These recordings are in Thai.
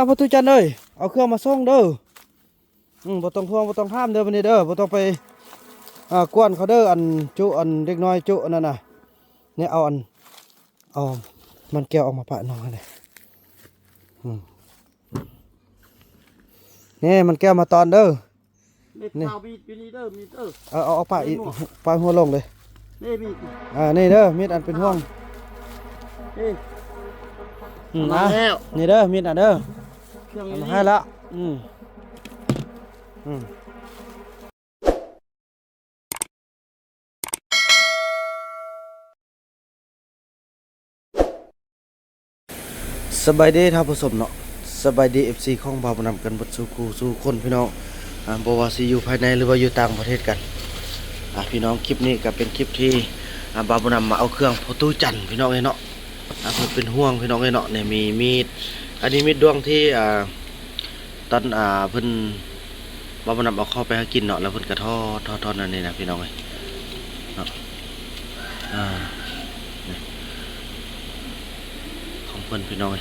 ประตูจันเลยเอาเครื่องมาส่งเด้อบ่ต้องห่วงบ่ต้องห้ามเด้อวันนี้เด้อบ่ต้องไปกวนเขาเด้ออันจุอันเด็กน้อยจุนั่นน่ะเนี่ยเอามันแก้วออกมาปะน้องเลยนี่มันแก้วมาตอนเด้อนี่เอาปะอีกปะหัวลงเลยนี่เด้อมีดอันเป็นห่วงนะนี่เด้อมีดอันเด้อเอามาให้ละสบายดีท่านผู้ชมเนาะสบายดี FC ของบ่าวนำกันบดสู่คู่สู่คนพี่น้องบ่ว่าสิอยู่ภายในหรือว่าอยู่ต่างประเทศกันพี่น้องคลิปนี้ก็เป็นคลิปที่บ่าวนำมาเอาเครื่องประตูจันทร์พี่น้องเนาะเพิ่นเป็นห่วงพี่น้องเนาะเนี่ยมีมีดอันนี้มีดดวงที่ตอนเพิ่นบ่าวนำเอาเข้าไปให้กินเนาะแล้วเพิ่นก็ทอดนั่นนี่นะพี่น้องเนาะของเพิ่นพี่น้อง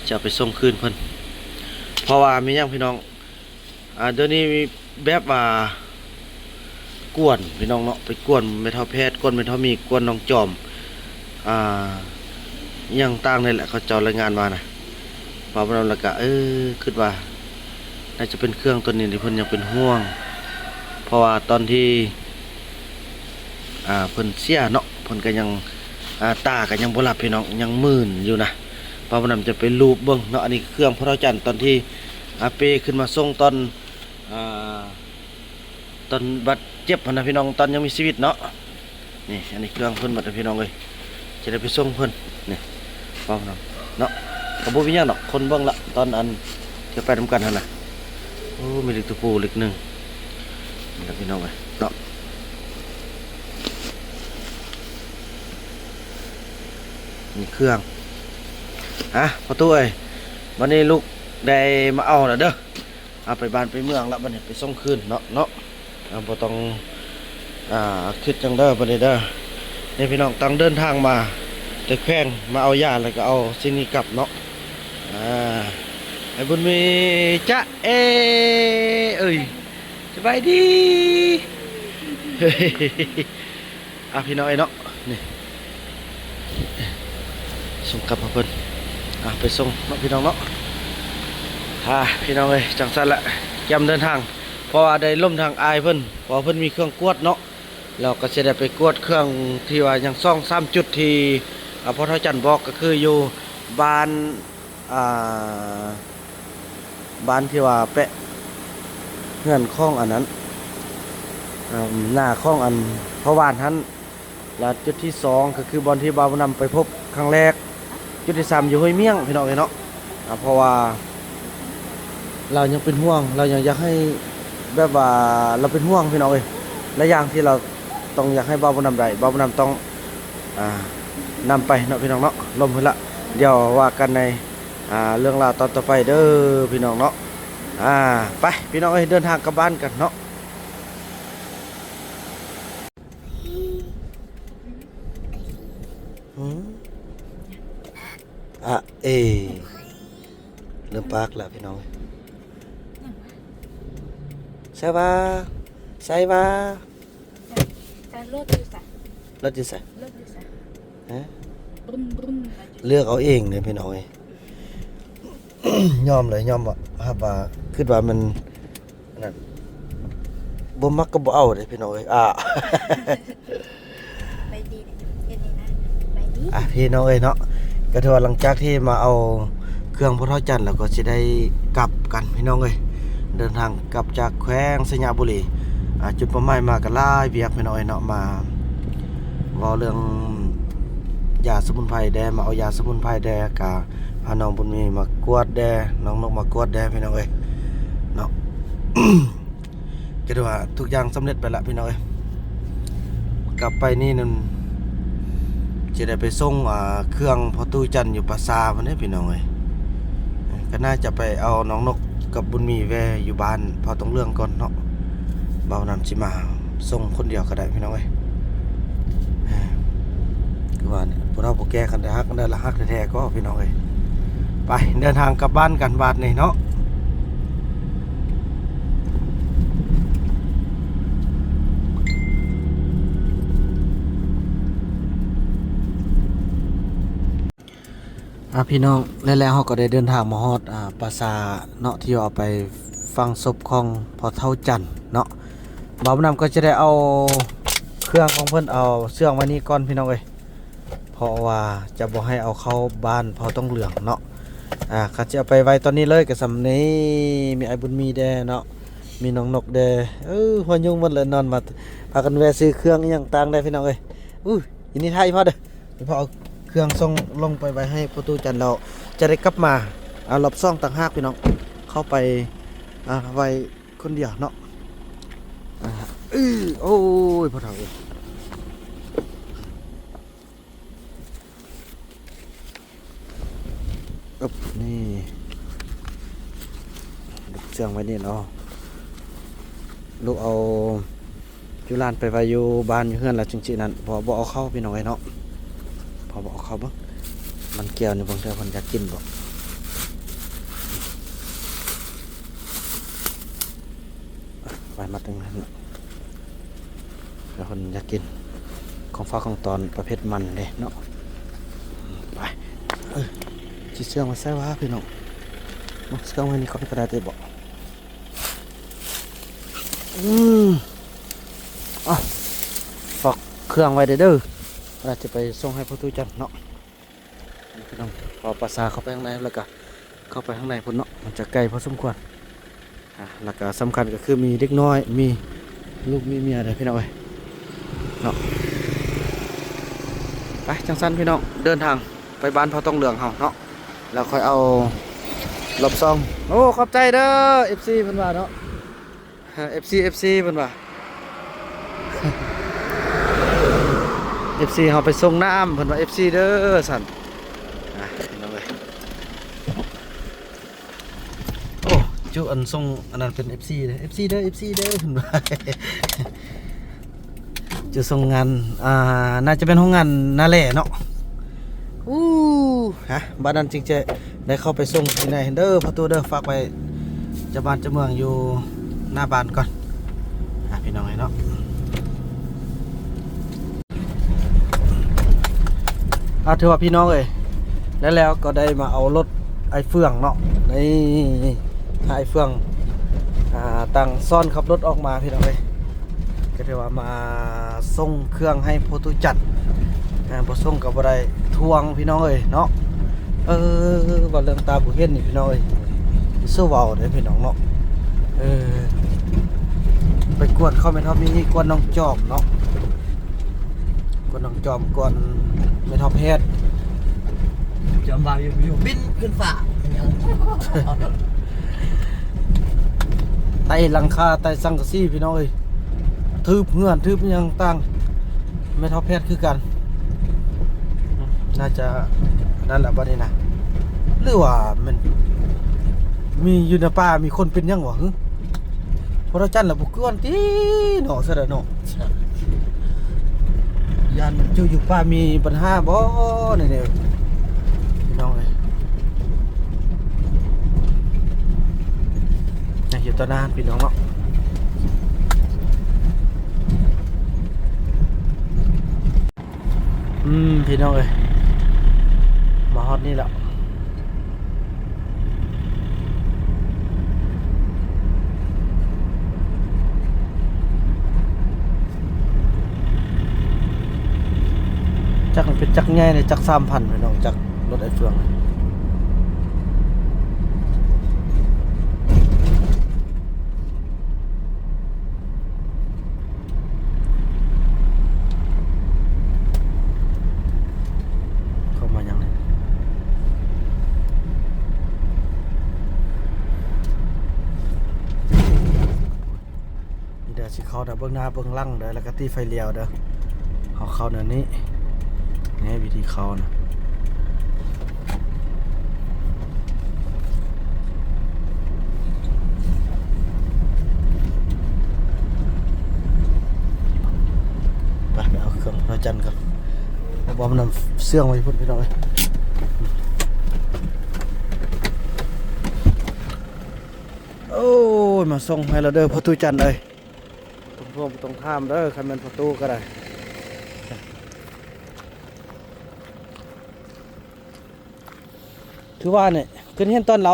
จะเอาไปส่งคืนเพิ่นเพราะว่ามีหยังพี่น้องเดี๋ยวนี้มีแบบกวนพี่น้องเนาะไปกวนไม่เท่าแพทย์กวนไม่เท่ามีกวนน้องจอมยังต่างนี่แหละเขาเจ้ารายงานมานะมาบนแล้วก็คิดว่าน่าจะเป็นเครื่องตัวนี้ที่เพิ่นยังเป็นห่วงเพราะว่าตอนที่เพิ่นเสียเนาะเพิ่นก็ยังตาก็ยังบ่หลับพี่น้องยังมื่นอยู่นะปาวันนั้นจะไปรูปเบิ่งเนาะอันนี้เครื่องพระจันทร์ตอนที่เปขึ้นมาส่งตอนบัดเจ็บนะพี่น้องตอนยังมีชีวิตเนาะนี่อันนี้เครื่องเพิ่นบัดพี่น้องเลยจะได้ไปส่งเพิ่นนี่ปาวันนั้นเนาะกระบุวิญญาณเนาะคนเบิ่งละตอนอันจะไปทำกันหั่นน่ะโอ้มีเหล็กตะปูเหล็กหนึ่งนี่พี่น้องเลยเนาะนี่เครื่องประตูวันนี้ลูกได้มาเอาแล้วเด้อเอาไปบ้านไปเมืองแล้ววันนี้ไปส่งคืนเนาะบ่ต้องคิดจังเด้อวันนี้เด้อนี่พี่น้องตั้งเดินทางมาแต่แข้งมาเอายาแล้วก็เอาสิ่งนี้กลับเนาะไอ้บุญมีจ๊ะเอ้ยสบายดีพี่น้องเนาะนี่ส่งกลับมาเพิ่นไปส่งเนาะพี่น้องเนาะพี่น้องเลยจังสันละเตรียมเดินทางเพราะว่าได้ล่มทางอายเพิ่นเพราะเพิ่นมีเครื่องกวดเนาะเราก็จะได้ไปกวดเครื่องที่ว่ายังซ่อง3จุดที่พอเท่าจันบอกก็คืออยู่บ้านที่ว่าแปะเงื่อนข้องอันนั้นหน้าข้องอันเพราะว่านนั้นแล้วจุดที่2ก็คือบอลที่บ่าวนำไปพบครั้งแรกจุดที่3อยู่ห้วยเมี่ยงพี่น้องเนาะเพราะว่าเรายังเป็นห่วงเรายังอยากให้แบบว่าเราเป็นห่วงพี่น้องและอย่างที่เราต้องอยากให้บ่าวนำได้บ่าวนำต้องนำไปเนาะพี่น้องเนาะลมเพิ่นละเดี๋ยวว่ากันในเรื่องราวตอนต่อไปเด้อพี่น้องเนาะไปพี่น้องเดินทางกลับบ้านกันเนาะเริ่มปากแล้วพี่น้องใช่ป่ะรถอยู่ใส่เลือกเอาเองเลยพี่น้องยอมเลยยอมว่าคิดว่ามันนั่นบ่มักก็บ่เอาเลยพี่น้องไปดีเฮ็ดนี่นะไปดีพี่น้องเนาะก็ถือว่าหลังจากที่มาเอาเครื่องพระเท่าจันทร์แล้วก็สิได้กลับกันพี่น้องเดินทางกลับจากแขวงสยามบุรีจุดประหมายมากันหลายเวียกพี่น้องเนาะมาว่าเรื่องยาสมุนไพรแดมาเอายาสมุนไพรแดกะพาน้องบุญมีมากวดแดน้องนกมากวดแดพี่น้องเนาะ ก็ถือว่าทุกอย่างสำเร็จไปละพี่น้องกลับไปนี่นั่นจะได้ไปส่งเครื่องพอตู้จันอยู่ปราสาทวันนี้พี่น้องก็น่าจะไปเอาน้องนกกับบุญมีแวอยู่บ้านพอต้องเรื่องก่อนเนาะเบานั้นสิมาส่งคนเดียวก็ได้พี่น้องคือว่าพวกเราพวกแกกันได้ฮักกันได้ละฮักแท้ๆก็พี่น้อง ไปเดินทางกลับบ้านกันบาดนี่เนาะพี่น้องแล้วเขาก็ได้เดินทางมาฮอดปราสาทเนาะที่เอาไปฟังศพของพ่อเฒ่าจันทร์เนาะบ่าวนำก็จะได้เอาเครื่องของเพิ่นเอาเสื่องไว้นี้ก่อนพี่น้องเอ้ยเพราะว่าจะบ่ให้เอาเข้าบ้านเพอต้องเหลืองเนาะเขาจะเอาไปไว้ตอนนี้เลยกับสำนี้มีไอ้บุญมีแดเนาะมีน้องนกแดหัวยุ่งหมดเลยนอนมาพากันแวะซื้อเครื่องอหย่างต่างได้พี่น้องเอ้ยยินดีไทยพ่อเด้อพอเอาเครื่องส่งลงไปไว้ให้ประตูจันทร์เราจะได้กลับมาเอารอบซ่องต่างหากพี่น้องเข้าไปไว้คนเดียวเนาะโอ้ยพ่อเฒ่าเอ้ยนี่ลูกเสื่องไว้นี่เนาะลูกเอาจุลานไปไว้อยู่บ้านอยู่เฮือนแล้วจริงๆนั่นพอบ่เอาเข้าพี่น้องไอ้เนาะพอบ่เอาเข้าบ่มันเกี่ยวนี่บางเทื่อเพิ่นอยากกินบ่ไว้มาตรงนั้นแล้วเพิ่นอยากกินของฟ้าของตอนประเภทมันเด้เนาะไปสิเสื่องมาใส่ว่าพี่น้องมาเสื่องไว้นี่เขาไปกระดาษได้บ่ฝากเครื่องไว้เด้อเราจะไปส่งให้พ่อตู้จันเนาะพี่น้องพอปราสาทเข้าไปข้างในแล้วก็เข้าไปข้างในพุ่นเนาะมันจะไกลพอสมควรแล้วก็สำคัญก็คือมีเด็กน้อยมีลูกมีเมียเด้อพี่น้องเอ้ยเนาะไปจังสั้นพี่น้องเดินทางไปบ้านพ่อต้องเหลืองเฮาเนาะแล้วค่อยเอาหลบซองโอ้ขอบใจเด้อ FC เพิ่นว่าเนาะFC เพิ่นว่า FC เฮาไปส่งน้ำเพิ่นว่า FC เด้อสั่นน้องเอ้ยโอ้จุอันส่งอันนั้นเป็น FC เด้อ FC เด้อ FC เด้อเพิ่นว่า จะส่งงานน่าจะเป็นห้องงานนาแหล่เนาะบ้านนั้นจริงจะได้เข้าไปส่งที่ไหนเด้อประตูเด้อฝากไว้จะบ้านจะเมืองอยู่หน้าบ้านก่อนพี่น้องไอ้เนาะถือว่าพี่น้องเอ้ยแล้วก็ได้มาเอารถไอ้เฟื่องเนาะนี่ไอ้เฟื่องตั้งซ่อนขับรถออกมาพี่น้องเอ้ยก็ถือว่ามาส่งเครื่องให้โพตุจัดบ่ส่งกับบ่ได้ทวงพี่น้องเอ้ยเนาะว่าเรื่องตาบ่เห็นนี่พี่น้องเอ้ยสู้เว้าเด้อพี่น้องเนาะไปกวนเขาแม่นเฮามีกวนน้องจอมเนาะกวนน้องจอมกวนแม่นเฮาแพทย์จอมบ่าวอยู่บินขึ้นฟ้า ไต่หลังคาไต่สังกะสีพี่น้องเอ้ยทึบเงื่อนทึบหยังต่างแม่นเฮาแพทย์คือกันน่าจะนั่นแหละบัดนี้นะหรือว่ามันมีอยู่ในป่ามีคนเป็นหยังวะพระจันทร์ละบ่กวนติเนาะซะเด้อเนาะยานมันอยู่ป่ามีปัญหาบ่นี่พี่น้องเอ้ยยังอยู่ต่อนานพี่น้องเนาะพี่น้องเอ้ยมาฮอดนี่แล้วจักมันเป็นจักใหญ่เลยจัก 3,000 พี่น้องจักรถไอ้เฟืองเข้ามายังไงนี่เดี๋ยวสิเข้าเบื้องหน้าเบื้องหลังเด้อแล้วก็ตีไฟเลี้ยวเด้อเข้าเดี๋ยวนี้นี่วิธีเข้านะไปเอาเครื่องพระจันทร์ก่อนบอมนำเสื่องไว้พุ่นพี่น้อง มาส่งให้เราเด้อประตูจันทร์เอ้ยตรงพวกตรงท่ามเด้อคันแม่นประตูก็ได้คือว่าเนี่ยคือเห็นตอนเรา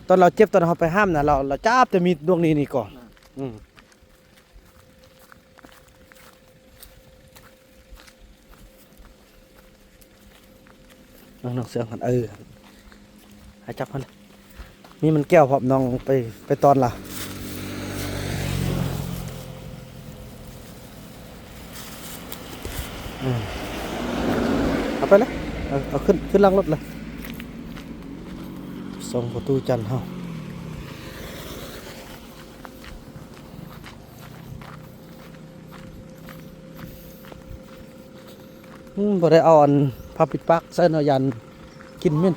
ตอนเราเจ็บตอนเราไปห้ามน่ะเราจับจะมีดวงนี้นี่ก่อนน้องเสือหันให้จับมันนี่มันแก้วพร้อมน้องไปตอนละเอาไปเลยเอาขึ้นล่างรถเลยส่งประตูจันทร์เฮาบ่ได้เอาผ้าปิดปากใส่เนาะยันกินเม่น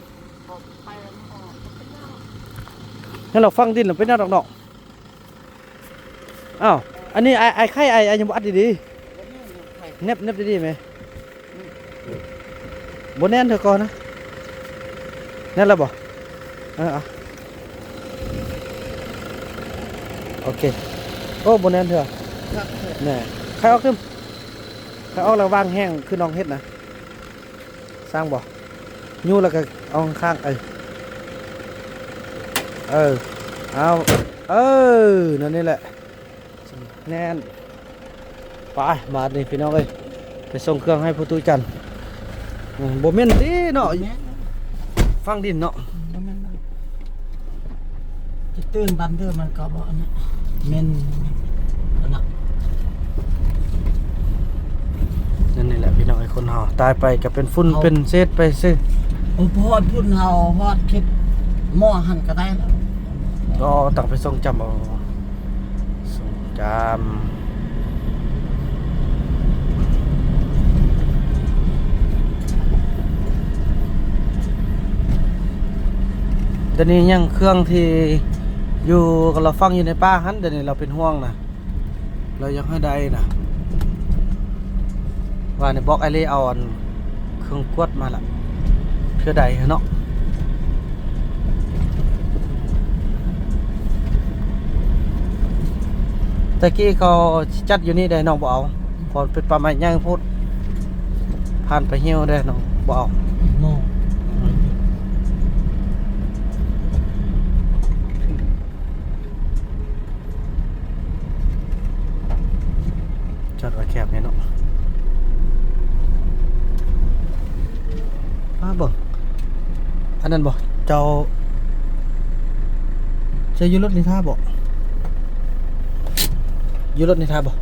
ให้เราฟังดินเราไปหน้าดอกอ้าวอันนี้ไอ้ไข่ไอ้ยังบ่อัดดีๆเน็บดีๆไหมบ่แน่นเถอะก่อนนะแน่นแล้วบ่โอเคโอ้บ่แน่นเถอะแน่ใครออกขึ้นใครออกแล้ววางแห้งคือน้องเฮ็ดนะสร้างบ่ยู่แล้วก็เอาข้างเอานั่นนี่แหละแน่นไปมาดิพี่น้องเอ้ยไปส่งเครื่องให้ประตูจันทร์บ่แม่นติเนาะฟังดินเนาะจะตื่นบันเดอร์มันก็บอกอันนั้นเมนอันนั้น นั่นนี่แหละพี่น้องไอ้คนเฮาตายไปก็เป็นฝุ่นเป็นเศษไปซื่อ พอดพุ่นเฮาฮอดคลิปหม้อหันก็ได้แล้ว ก็ต้องไปส่งจำเอาส่งจำเดี๋ยวนี้ยังเครื่องที่อยู่กับเราฟังอยู่ในป่าหันเดี๋ยวนี้เราเป็นห่วงนะเรายังให้ได้นะว่าในบล็อกไอเล่เอาเครื่องกวดมาละเพื่อใดเนาะตะกี้เขาจัดอยู่นี่ได้น้องบ่เอาพอเป็นปลาไม้ย่างพูดผ่านไปเหี่ยวได้น้องบ่เอา หม้อ จอดไว้แคบเนี่ยเนาะเบิ่งอันนั้นบ่เจ้าอยู่รถนิทาบ่อยู่รถนิทาบ่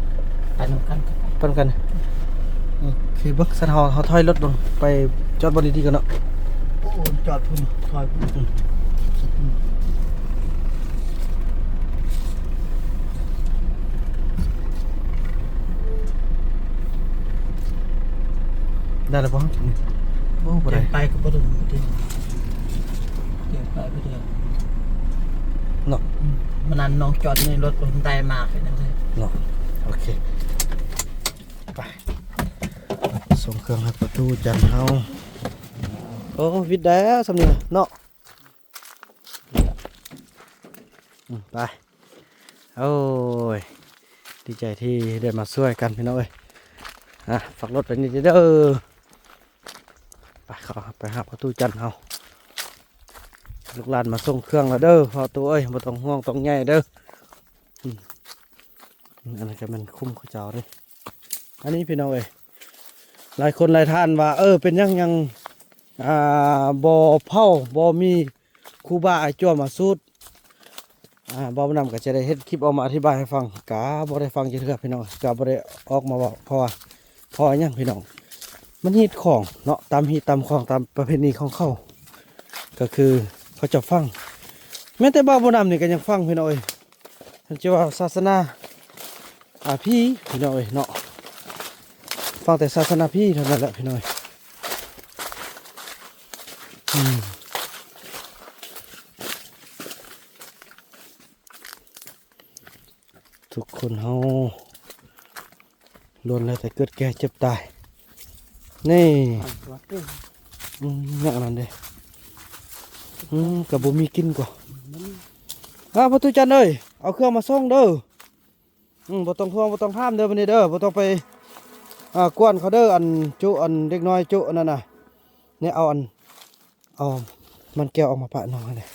ไปนำกัน ปนกันโอเคเบิ่งสันเฮาถอยรถลงไปจอดบนดีๆกันเนาะ โอ้จอดพุ่นคอยพุ่น ได้แล้วบ่โอ้บ่ได้ ไปก็บ่ได้เดี๋ยวไปบ่ได้ เนาะ มันนั้นน้องจอดในรถคนใดมากเลยนะ เนาะโอเคไปส่งเครื่องให้ประตูจันทร์เฮาโอ้วิดแล้วสำนี่เนาะไปโอ้ยดีใจที่ได้มาช่วยกันพี่น้องเอ้ยฝากรถไปนี่เด้อไปเข้าไปหาประตูจันทร์เฮาลูกหลานมาส่งเครื่องแล้วเด้อพอตัวเอ้ยบ่ต้องห่วงต้องใหญ่เด้ออันนี้ก็มันคุ้มข้าวเจ้าเลยอันนี้พี่น้องเอ้ยหลายคนหลายท่านว่าเป็นยังบ่เผาบ่มีครูบาอาจารย์มาสูตรบ่นำก็จะได้เฮ็ดคลิปออกมาอธิบายให้ฟังกะบ่ได้ฟังจักเทื่อพี่น้องกะบ่ได้ออกมาบอกเพราะหยังพี่น้องมันฮีดของเนาะตามฮีดตามของตามประเพณีของเขาก็คือเขาจะฟังแม้แต่บ่นำนี่ก็ยังฟังพี่น้องเอ้ยท่านจะว่าศาสนาพี่น้องเอ้ยเนาะฟังแต่ศาสนาพี่เท่านั้นแหละพี่น้องทุกคนเฮาล้วนแล้วแต่เกิดแก่เจ็บตายนี่อย่างนั้นเด้กับบ่มีกินกว่าประตูจันทร์เอ้ยเอา เอาเครื่องมาส่งเด้อบ่ต้องทวงบ่ต้องห้ามเด้อวันนี้เด้อบ่ต้องไปกวนเขาเด้ออันจุอันเด็กน้อยจุอันนั่นน่ะเนี่ยเอามันแก้วออกมาปะน้องเลย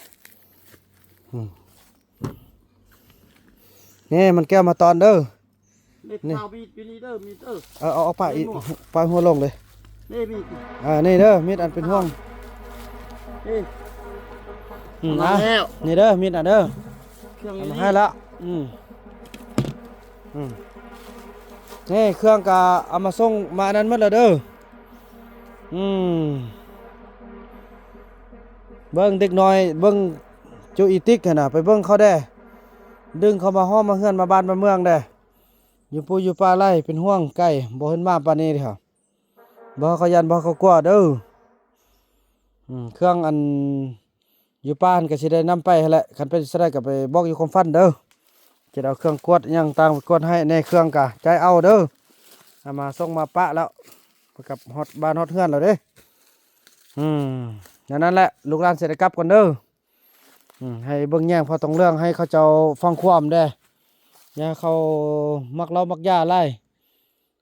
นี่มันแก้วมาตอนเด้อ นี่เอาบีดอยู่นี่เด้อมีเด้อ เอาปะอีกปะหัวลงเลย นี่บีด นี่เด้อมีดอันเป็นห่วง นี่ นะ แล้ว นี่เด้อมีดอันเด้อ เครื่อง เอา นี้ มาให้ละนี่เครื่องกะเอามาส่งมาอันนั้นหมดแล้วเด้อเบิ้งเด็กน้อยเบิ้งจูอีติกน่ะไปเบิ้งเขาได้ดึงเขามาห้อมมาเฮือนมาบ้านมาเมืองได้อยู่ปูอยู่ป่าไร่เป็นห่วงไก่บ่เห็นมาปานนี้เด้อบ่เขายันบ่เขากลัวเด้อเครื่องอันอยู่ป่านก็สิได้นำไปหั่นแหละคันเป็นสิได้ก็ไปบอกอยู่คอมฟันเด้อจะเอาเครื่องกวดอิหยังต่างไปกวดให้ในเครื่องกะใจเอาเด้อเอามาส่งมาปะแล้วกับฮอดบ้านฮอดเฮือนแล้วเด้นั่นแหละลูกหลานเสร็จกลับก่อนเด้อให้เบิ่งแย่งพอต้องเรื่องให้เขาเจ้าฟังความได้อย่าเขามักเล่ามักย่าไล่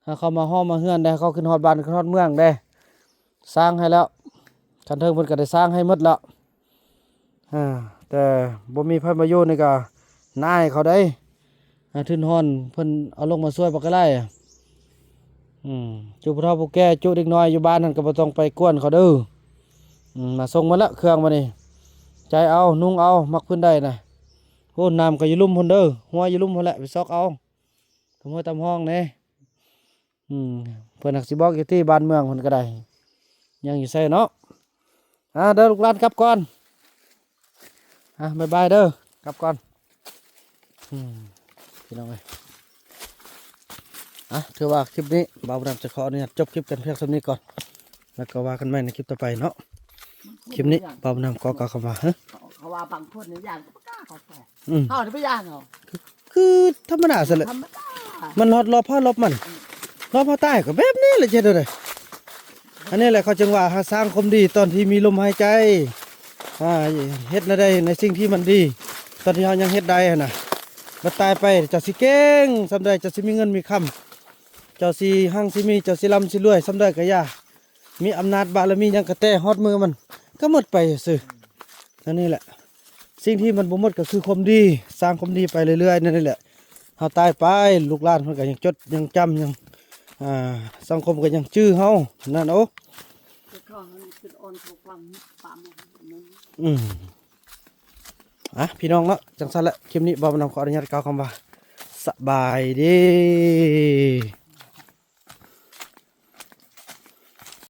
ถ้าเขามาห้อมมาเฮือนได้เขาขึ้นฮอดบ้านขึ้นฮอดเมืองได้สร้างให้แล้วคันเทิงเพิ่นก็ได้สร้างให้หมดแล้วแต่บ่มีไผมาอยู่นี่ก็นายเขาได้ทึนฮ้อนเพิ่นเอาลงมาช่วยบ่ก็ได้จุผู้เฒ่าผู้แก่จุเด็กน้อยอยู่บ้านนั่นก็บ่ต้องไปกวนเขาเด้อมาส่งมาละเครื่องมานี่ใจเอานุ่งเอามักเพิ่นได้น่ะโหน้ำก็อยู่ลุ่มพุ่นเด้อหัวอยู่ลุ่มพุ่นแหละไปซอกเอาทำห้วยตำห้องแน่เพิ่นหักสิบอกอยู่ที่บ้านเมืองเพิ่นก็ได้ยังอยู่ใส่เนาะเด้อลูกหลานกลับก่อนบ๊ายบายเด้อกลับก่อนพี่น้องเอ้ยถือว่าคลิปนี้บ่าวดำจะขออนุญาตจบคลิปกันเพียงเท่านี้ก่อนแล้วก็ว่ากันใหม่ในคลิปต่อไปเนาะคลิปนี้บ่าวดำก็กล่าวคำว่าเขาว่าบางคนเนี่ยย่างก็บ่กล้าเขาแต่เขาจะไม่ย่างเหรอ คือธรรมดาซะแหละ ธรรมดา มันรอพ่อลบมันรอพ่อใต้ก็แบบนี้แหละเจ้าเลยอันนี้แหละเขาจึงว่าสร้างความดีตอนที่มีลมหายใจเฮ็ดได้ในสิ่งที่มันดีตอนที่เรายังเฮ็ดได้น่ะบัดตายไปเจ้าสิเก่งสำใดเจ้าสิมีเงินมีคำเจ้าสิหั่งสิมีเจ้าสิร่ำสิรวยสำใดก็อย่ามีอำนาจบารมียังกระแตฮอดมือมันก็หมดไปซื่อนั่นนี่แหละสิ่งที่มันบ่หมดก็คือความดีสร้างความดีไปเรื่อยๆนั่นนี่แหละเฮาตายไปลูกหลานเพิ่นก็ยังจดยังจำยังสังคมก็ยังชื่อเฮานั่นโอ้พี่น้องเนาะจังซั่นแหละคลิปนี้บ่าวนำขออนุญาตกล่าวคำว่าสบายดี